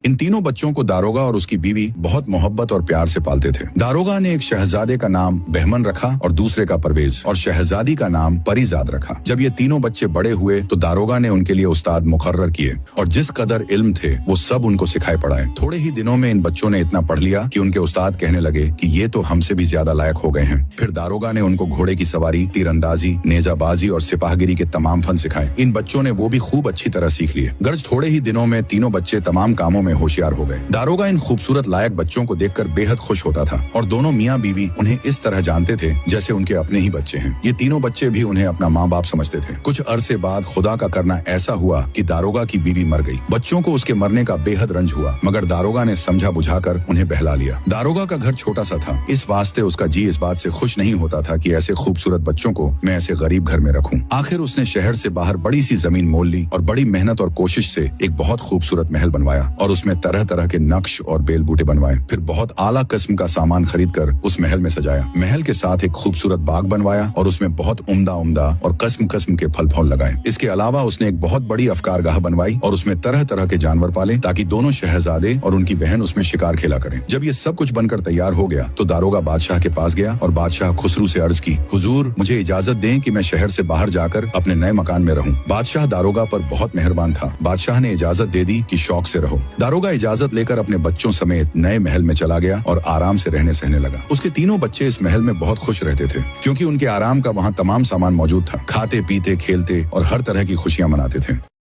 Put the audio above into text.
इन तीनों बच्चों को दारोगा और उसकी बीवी बहुत मोहब्बत और प्यार से पालते थे। दारोगा ने एक शहजादे का नाम बहमन रखा और दूसरे का परवेज और शहजादी का नाम परीजाद रखा। जब ये तीनों बच्चे बड़े हुए तो दारोगा ने उनके लिए उस्ताद मुकर्रर किए और जिस कदर इल्म थे वो सब उनको सिखाए पढ़ाए। थोड़े ही दिनों में इन बच्चों ने इतना पढ़ लिया कि उनके उस्ताद कहने लगे कि ये तो हमसे भी ज्यादा लायक हो गए हैं। फिर दारोगा ने उनको घोड़े की सवारी, तीरंदाजी, नेजाबाजी और सिपाहगिरी के तमाम फन सिखाए। इन बच्चों ने वो भी खूब अच्छी तरह सीख लिए। गर्ज थोड़े ही दिनों में तीनों बच्चे तमाम कामों में होशियार हो गए। दारोगा इन खूबसूरत लायक बच्चों को देखकर बेहद खुश होता था और दोनों मियाँ बीवी उन्हें इस तरह जानते थे जैसे उनके अपने ही बच्चे हैं। ये तीनों बच्चे भी उन्हें अपना माँ बाप समझते थे। कुछ अरसे बाद खुदा का करना ऐसा हुआ कि दारोगा की बीवी मर गई। बच्चों को उसके मरने का बेहद रंज हुआ, मगर दारोगा ने समझा बुझाकर उन्हें बहला लिया। दारोगा का घर छोटा सा था, इस वास्ते उसका जी इस बात से खुश नहीं होता था कि ऐसे खूबसूरत बच्चों को मैं ऐसे गरीब घर में रखूं। आखिर उसने शहर से बाहर बड़ी सी जमीन मोल ली और बड़ी मेहनत और कोशिश से एक बहुत खूबसूरत महल बनवाया और उसमें तरह तरह के नक्श और बेल बूटे बनवाए। फिर बहुत आला किस्म का सामान खरीद कर उस महल में सजाया। महल के साथ एक खूबसूरत बाग बनवाया और उसमें बहुत उम्दा उम्दा और किस्म किस्म के फल फूल लगाए। इसके अलावा उसने एक बहुत बड़ी अफकारगाह बनवाई और उसमें तरह तरह के जानवर पाले ताकि दोनों शहजादे और उनकी बहन उसमें शिकार खेला करें। जब ये सब कुछ बनकर तैयार हो गया तो दारोगा बादशाह के पास गया और बादशाह खुसरू से अर्ज की, हुजूर मुझे इजाजत दें कि मैं शहर से बाहर जाकर अपने नए मकान में रहूं। बादशाह दारोगा पर बहुत मेहरबान था। बादशाह ने इजाजत दे दी कि शौक से रहो। दारोगा इजाजत लेकर अपने बच्चों समेत नए महल में चला गया और आराम से रहने सहने लगा। उसके तीनों बच्चे इस महल में बहुत खुश रहते थे क्योंकि उनके आराम का वहाँ तमाम सामान मौजूद था। खाते पीते खेलते और हर तरह की खुशियां मनाते थे।